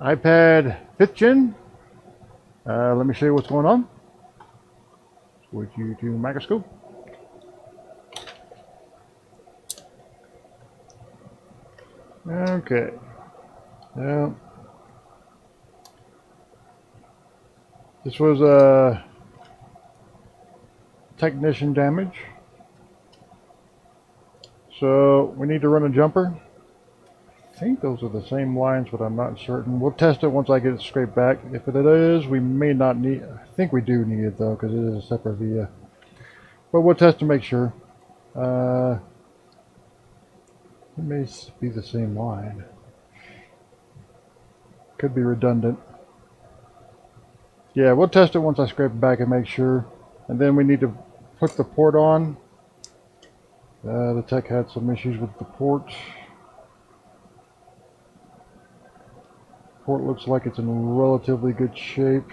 iPad 5th gen. Let me show you what's going on. Switch you to microscope. Okay. Now, this was a technician damage. So we need to run a jumper. I think those are the same lines, but I'm not certain. We'll test it once I get it scraped back. If it is, we may not need. I think we do need it though, because it is a separate via. But we'll test to make sure. It may be the same line. Could be redundant. Yeah, we'll test it once I scrape it back and make sure. And then we need to put the port on. The tech had some issues with the port. Port looks like it's in relatively good shape.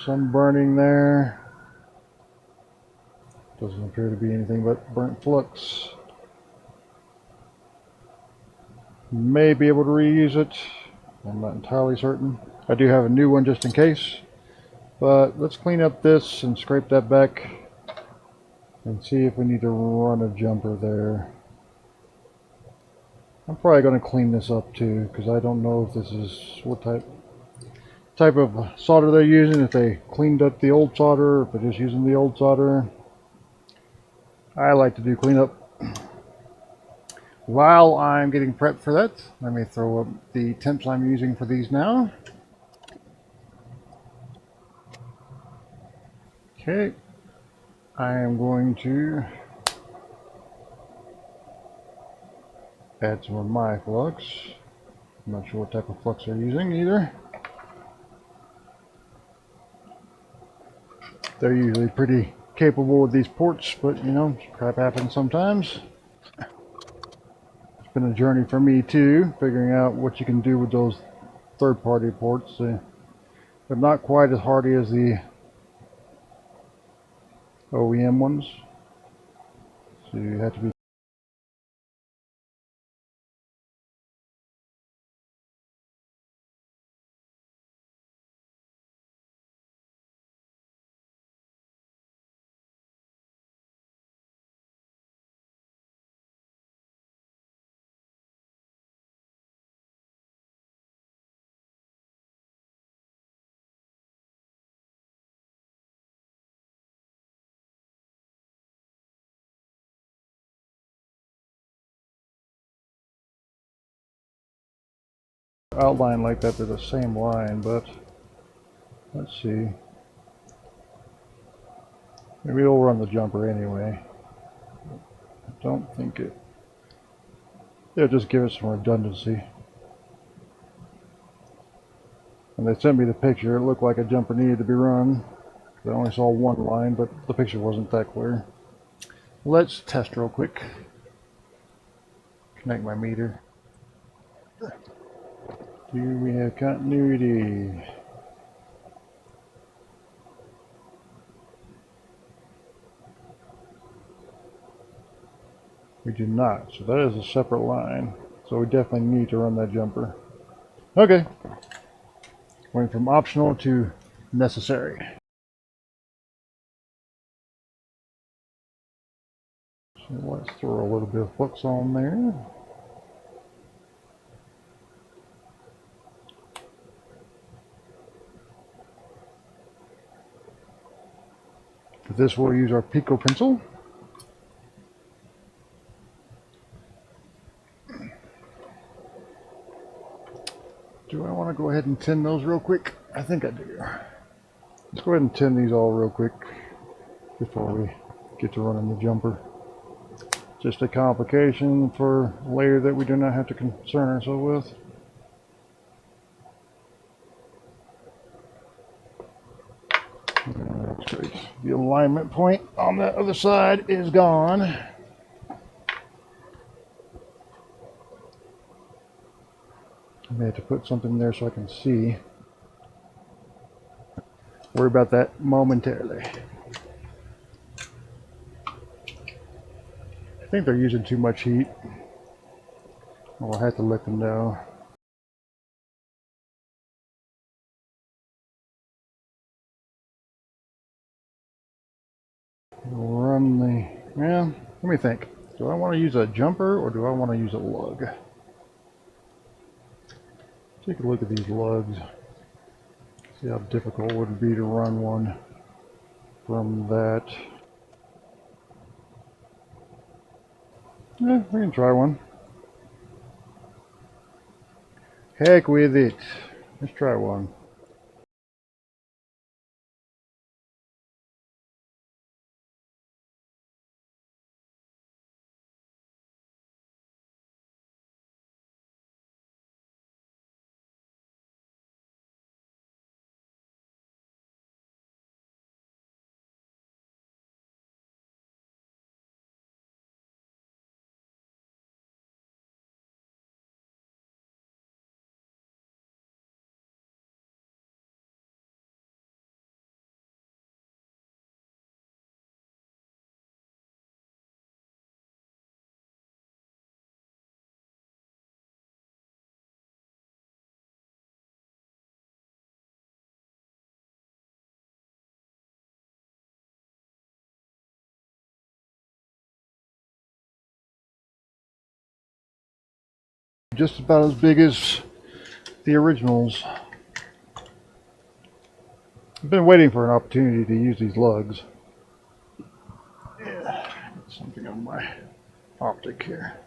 Some burning there. Doesn't appear to be anything but burnt flux. May be able to reuse it. I'm not entirely certain. I do have a new one just in case. But let's clean up this and scrape that back and see if we need to run a jumper there. I'm probably going to clean this up too, because I don't know if this is what type of solder they're using, if they cleaned up the old solder, or if they're just using the old solder. I like to do cleanup. While I'm getting prepped for that, let me throw up the temps I'm using for these now. Okay, I am going to add some of my flux. I'm not sure what type of flux they're using either. They're usually pretty capable with these ports, but you know, crap happens sometimes. It's been a journey for me too, figuring out what you can do with those third-party ports. They're not quite as hardy as the OEM ones, so you have to be. Outline like that, they're the same line, but let's see. Maybe it'll run the jumper anyway. I don't think it. It'll just give it some redundancy. And they sent me the picture. It looked like a jumper needed to be run. I only saw one line, but the picture wasn't that clear. Let's test real quick. Connect my meter. Do we have continuity? We do not, so that is a separate line. So we definitely need to run that jumper. Okay. Went from optional to necessary. So let's throw a little bit of flux on there. For this we'll use our Pico pencil. Do I want to go ahead and tin those real quick? I think I do. Let's go ahead and tin these all real quick before we get to running the jumper. Just a complication for a layer that we do not have to concern ourselves with. That's great. The alignment point on the other side is gone. I may have to put something there so I can see. Worry about that momentarily. I think they're using too much heat. I'll have to let them know. Run the, yeah, let me think. Do I want to use a jumper or do I want to use a lug? Take a look at these lugs. See how difficult it would be to run one from that. Yeah, we can try one. Heck with it. Let's try one. Just about as big as the originals. I've been waiting for an opportunity to use these lugs. Yeah, something on my optic here.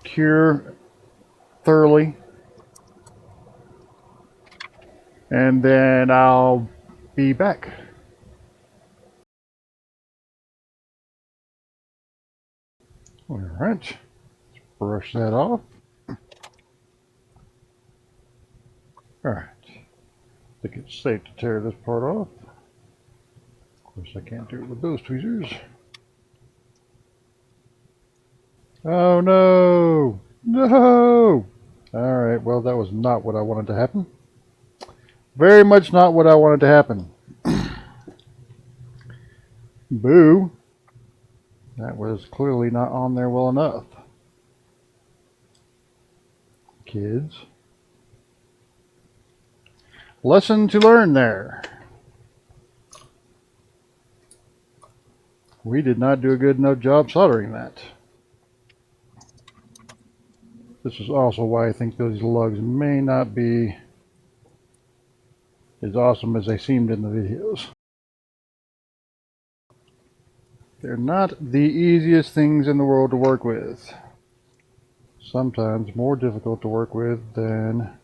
Cure thoroughly, and then I'll be back. All right, brush that off. All right, I think it's safe to tear this part off. Of course, I can't do it with those tweezers. Oh no! No! All right, well, that was not what I wanted to happen. Very much not what I wanted to happen. Boo! That was clearly not on there well enough. Kids. Lesson to learn there. We did not do a good enough job soldering that. This is also why I think those lugs may not be as awesome as they seemed in the videos. They're not the easiest things in the world to work with. Sometimes more difficult to work with than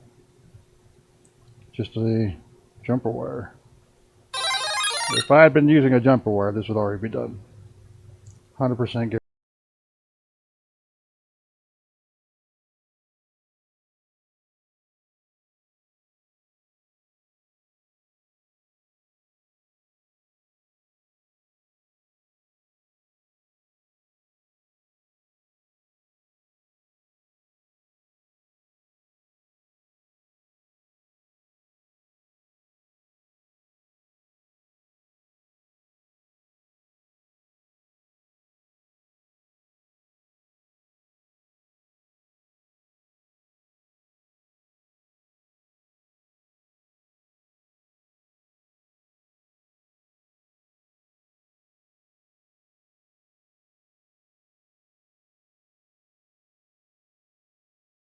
just a jumper wire. If I had been using a jumper wire, this would already be done. 100% guarantee.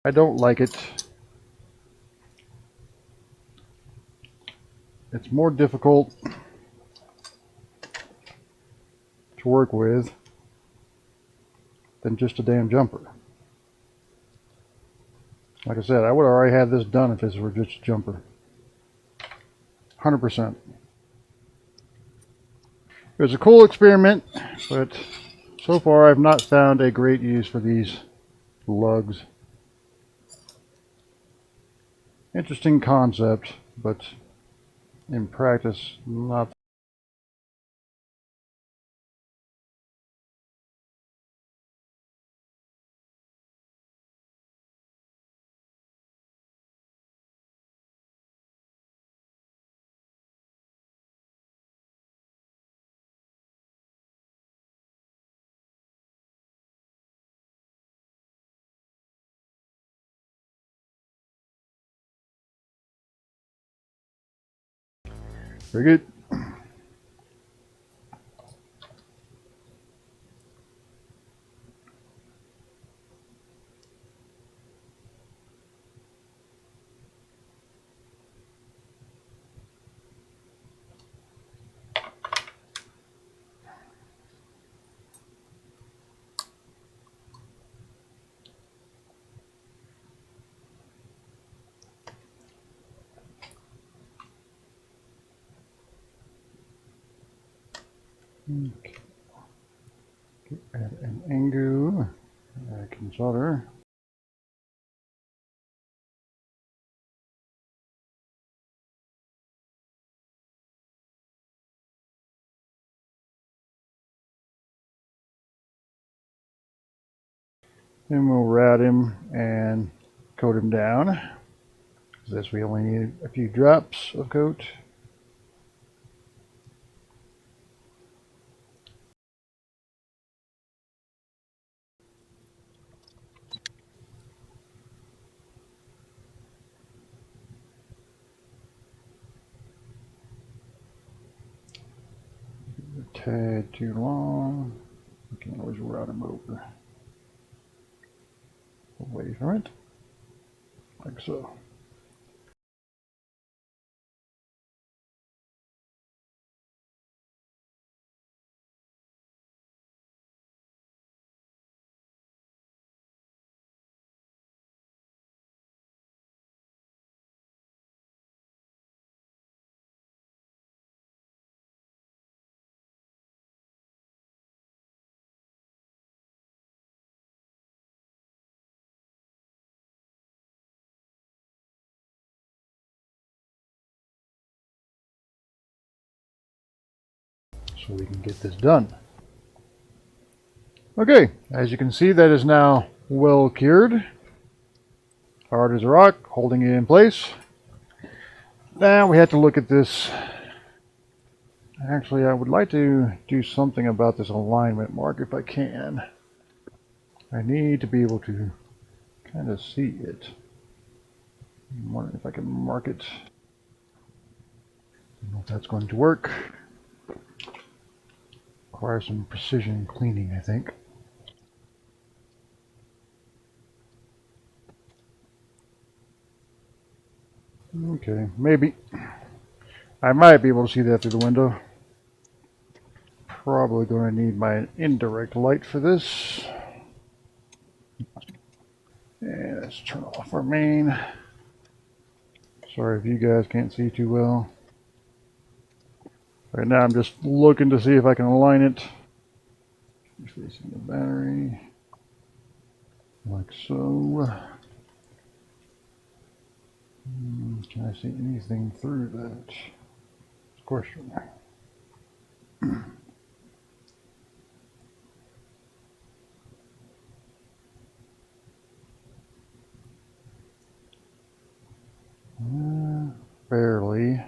I don't like it. It's more difficult to work with than just a damn jumper. Like I said, I would have already had this done if this were just a jumper. 100%. It was a cool experiment, but so far I've not found a great use for these lugs. Interesting concept, but in practice, not. Very good. Okay. Add an angle. I can solder. Then we'll route him and coat him down. This we only need a few drops of coat. A tad too long. We can always route him over. Away from it. Like so. So we can get this done. Okay, as you can see, that is now well cured. Hard as a rock, holding it in place. Now we have to look at this. Actually, I would like to do something about this alignment mark if I can. I need to be able to kind of see it. I'm wondering if I can mark it. I don't know if that's going to work. Require some precision cleaning, I think. Okay, maybe. I might be able to see that through the window. Probably going to need my indirect light for this. And let's turn off our main. Sorry if you guys can't see too well. Right now I'm just looking to see if I can align it. Facing the battery. Like so. Can I see anything through that? Question. Barely.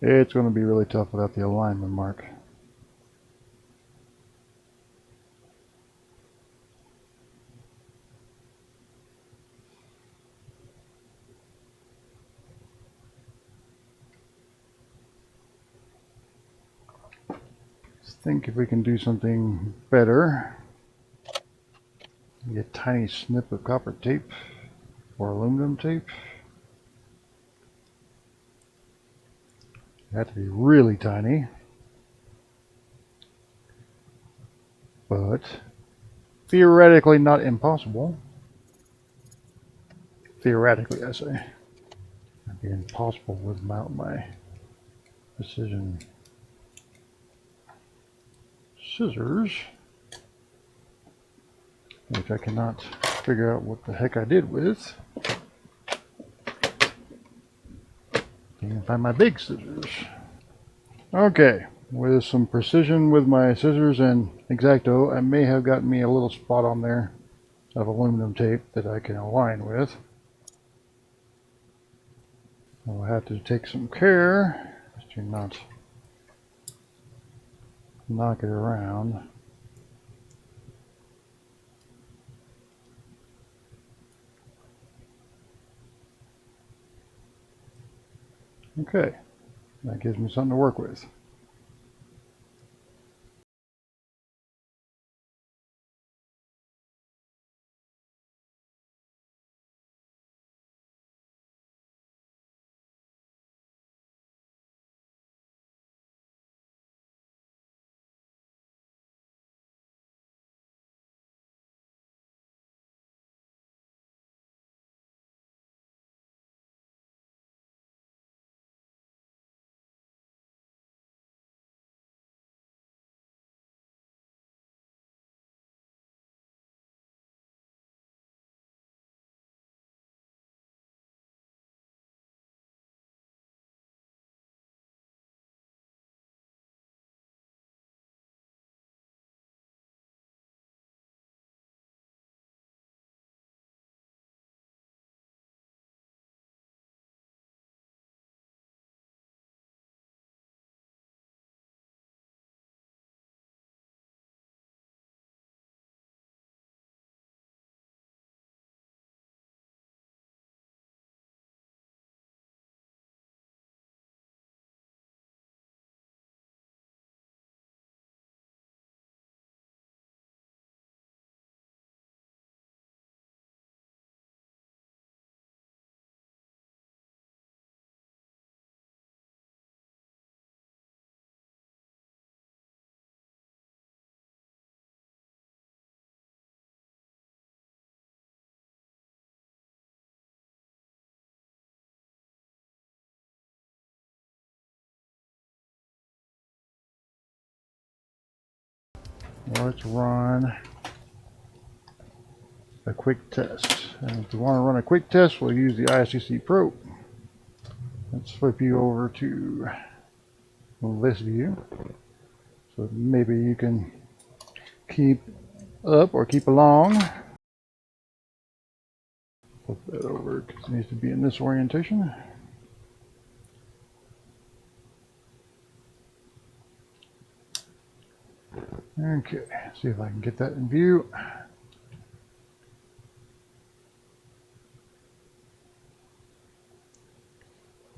It's going to be really tough without the alignment mark. Let's think if we can do something better. Maybe a tiny snip of copper tape or aluminum tape. It had to be really tiny. But theoretically not impossible. Theoretically, I say. It'd be impossible without my precision scissors. which I cannot figure out what the heck I did with. Can't find my big scissors. Okay, with some precision with my scissors and X-Acto, I may have gotten me a little spot on there of aluminum tape that I can align with. I'll have to take some care to not knock it around. Okay, that gives me something to work with. Let's run a quick test. And if we want to run a quick test, we'll use the ICC probe. Let's flip you over to this view. So maybe you can keep up or keep along. Flip that over because it needs to be in this orientation. Okay, see if I can get that in view.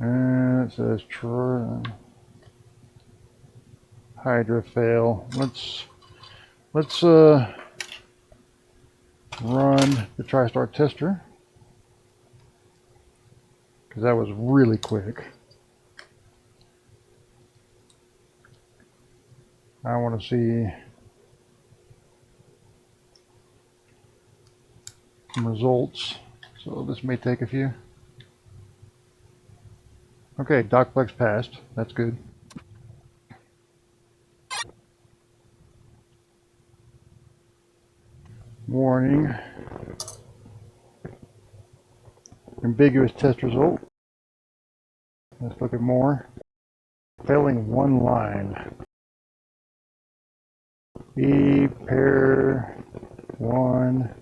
And it says hydrofail. Let's run the TriStar tester because that was really quick. I want to see some results, so this may take a few. Okay, DocFlex passed. That's good. Warning. Ambiguous test result. Let's look at more. Failing one line. E pair 1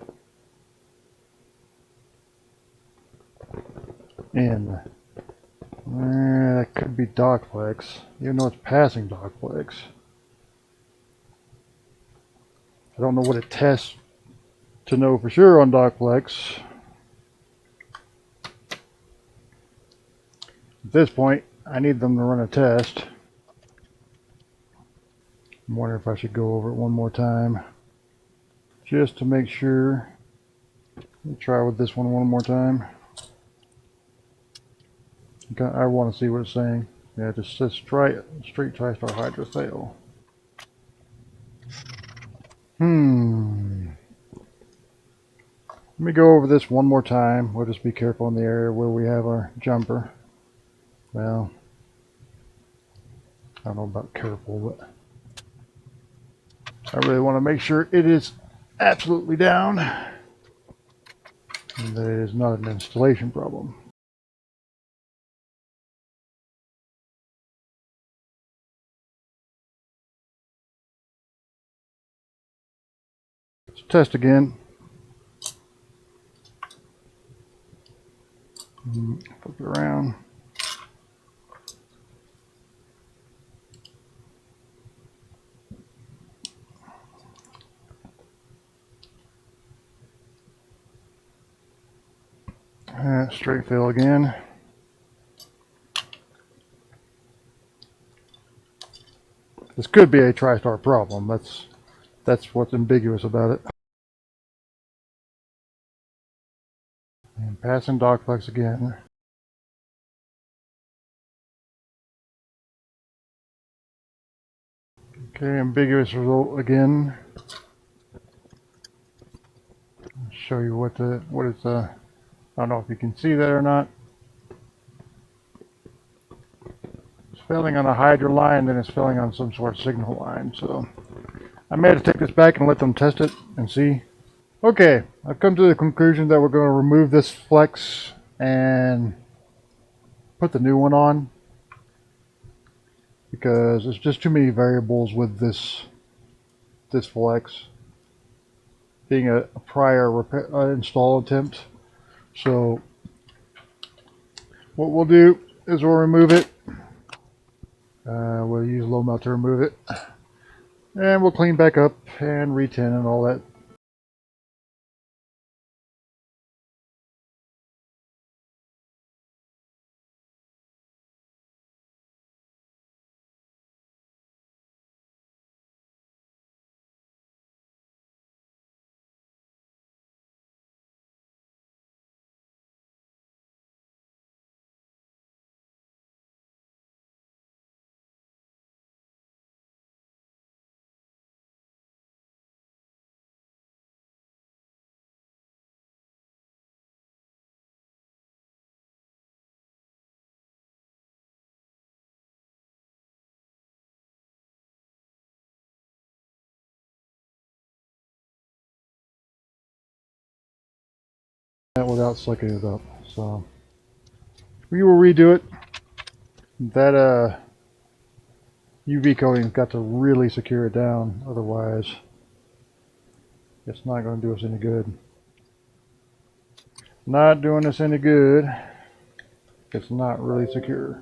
in. That could be DocFlex, even though it's passing DocFlex. I don't know what it tests to know for sure on DocFlex. At this point, I need them to run a test. I'm wondering if I should go over it one more time, just to make sure. Let me try with this one more time. I want to see what it's saying. Yeah, it just says straight TriStar hydrofail. Let me go over this one more time. We'll just be careful in the area where we have our jumper. Well, I don't know about careful, but I really want to make sure it is absolutely down. And that is not an installation problem. Let's test again. Flip it around. Straight fill again. This could be a TriStar problem. That's what's ambiguous about it. And passing dog flex again. Okay, ambiguous result again. I'll show you what it's I don't know if you can see that or not. It's failing on a hydro line, then it's failing on some sort of signal line. So I may have to take this back and let them test it and see. Okay, I've come to the conclusion that we're going to remove this flex and put the new one on, because there's just too many variables with this flex being a prior install attempt. So what we'll do is we'll remove it. We'll use low melt to remove it, and we'll clean back up and re-tin and all that. That without slicking it up. So we will redo it. That UV coating's got to really secure it down, otherwise it's not going to do us any good. Not doing us any good. It's not really secure.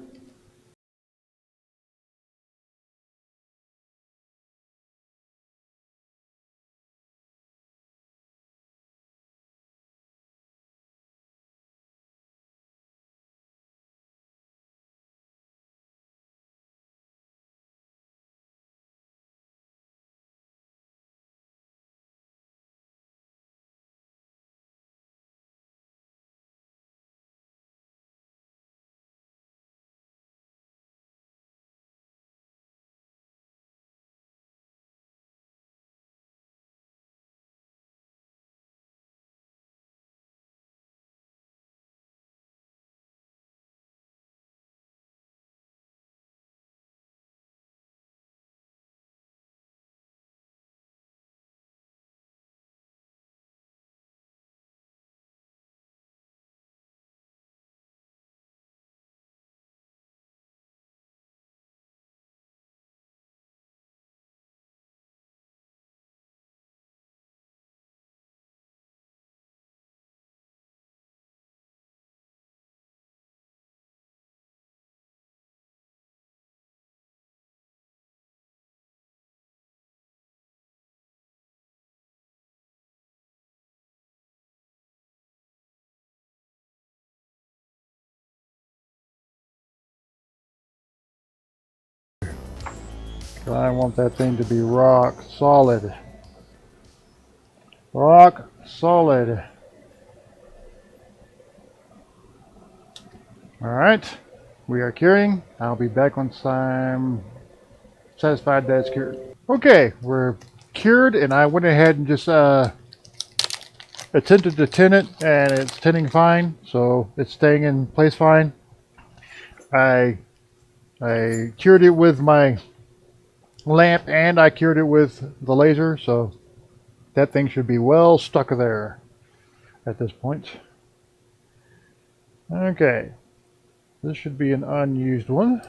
I want that thing to be rock solid. Rock solid. Alright, we are curing. I'll be back once I'm satisfied that it's cured. Okay, we're cured, and I went ahead and just attempted to tin it, and it's tinning fine, so it's staying in place fine. I cured it with my lamp, and I cured it with the laser, so That thing should be well stuck there at this point. Okay, this should be an unused one.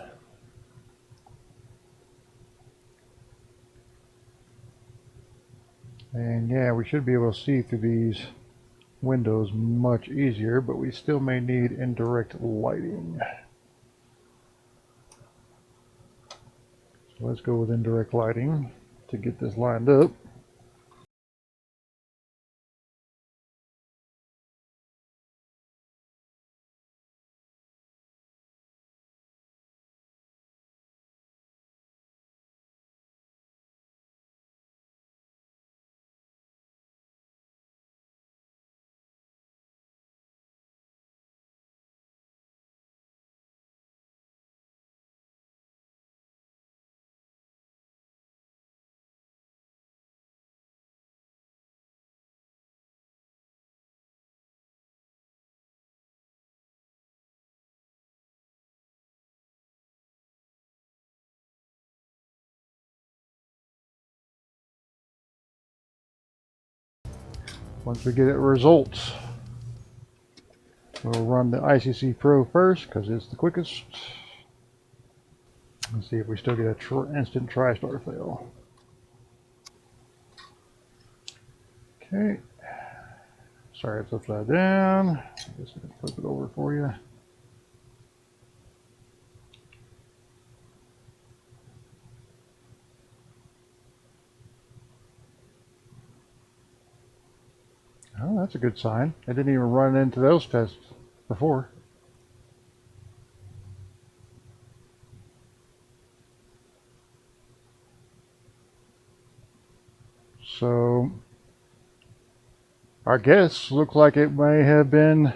And yeah, we should be able to see through these windows much easier, but we still may need indirect lighting. So let's go with indirect lighting to get this lined up. Once we get it results, we'll run the ICC Pro first because it's the quickest. Let's see if we still get a instant TriStar fail. Okay. Sorry, it's upside down. I guess I can flip it over for you. Oh, that's a good sign. I didn't even run into those tests before. So our guess looked like it may have been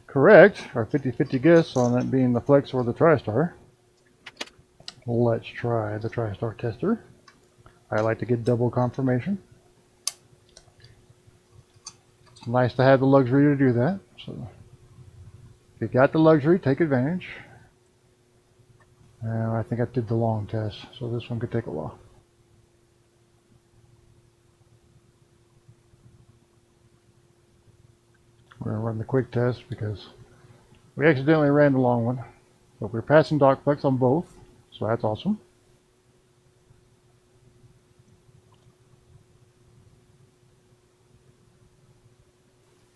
correct. Our 50-50 guess on it being the Flex or the TriStar. Let's try the TriStar tester. I like to get double confirmation. It's nice to have the luxury to do that. So if you got the luxury, take advantage. I think I did the long test, so this one could take a while. We're going to run the quick test because we accidentally ran the long one. But we're passing dock flex on both, so that's awesome.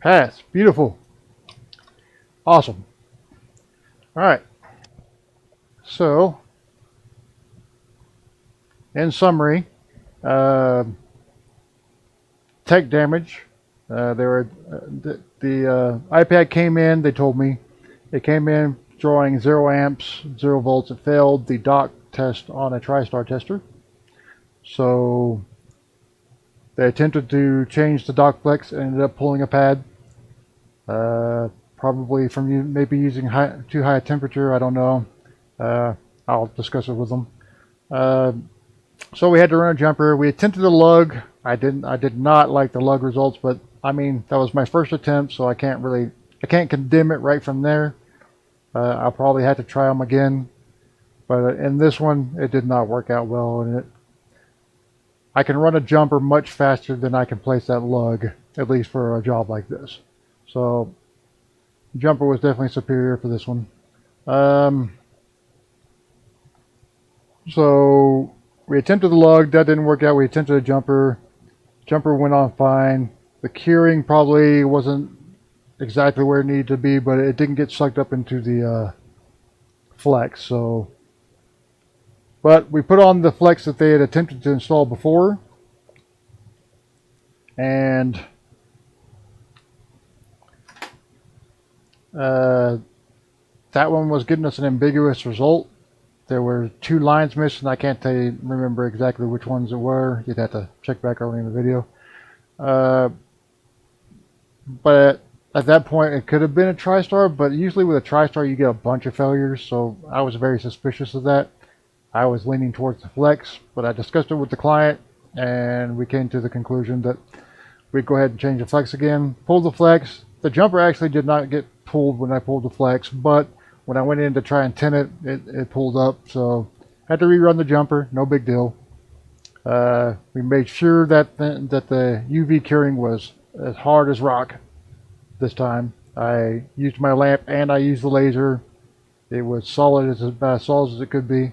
Pass. Beautiful. Awesome. All right. So, in summary, tech damage. The iPad came in. They told me it came in drawing 0 amps, 0 volts. It failed the dock test on a TriStar tester. So they attempted to change the dock flex and ended up pulling a pad. Probably from maybe using too high a temperature. I don't know. I'll discuss it with them. So we had to run a jumper. We attempted a lug. I did not like the lug results, but I mean that was my first attempt, so I can't condemn it right from there. I'll probably have to try them again, but in this one it did not work out well, and I can run a jumper much faster than I can place that lug, at least for a job like this. So jumper was definitely superior for this one. So we attempted the lug, that didn't work out. We attempted a jumper. Jumper went on fine. The curing probably wasn't exactly where it needed to be, but it didn't get sucked up into the flex. So, but we put on the flex that they had attempted to install before, and that one was getting us an ambiguous result. There were 2 lines missing. I can't remember exactly which ones it were. You'd have to check back early in the video. But at that point, it could have been a TriStar, but usually with a TriStar, you get a bunch of failures, so I was very suspicious of that. I was leaning towards the flex, but I discussed it with the client, and we came to the conclusion that we'd go ahead and change the flex again. Pulled the flex. The jumper actually did not get pulled when I pulled the flex, but when I went in to try and tin it, it pulled up, so I had to rerun the jumper. No big deal. We made sure that the UV curing was as hard as rock this time. I used my lamp and I used the laser. It was solid, as about as solid as it could be.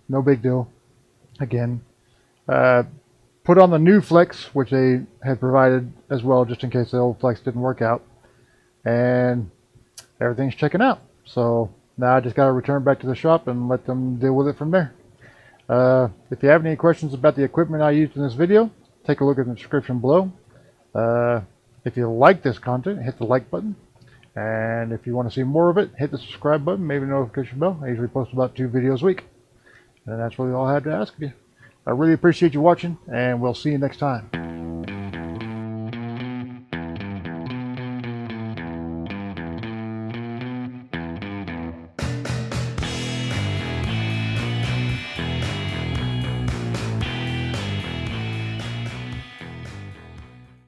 No big deal. Again, put on the new flex, which they had provided as well, just in case the old flex didn't work out. And everything's checking out. So now I just got to return back to the shop and let them deal with it from there. If you have any questions about the equipment I used in this video, take a look at the description below. If you like this content, hit the like button. And if you want to see more of it, hit the subscribe button, maybe the notification bell. I usually post about 2 videos a week. And that's really all I have to ask of you. I really appreciate you watching, and we'll see you next time.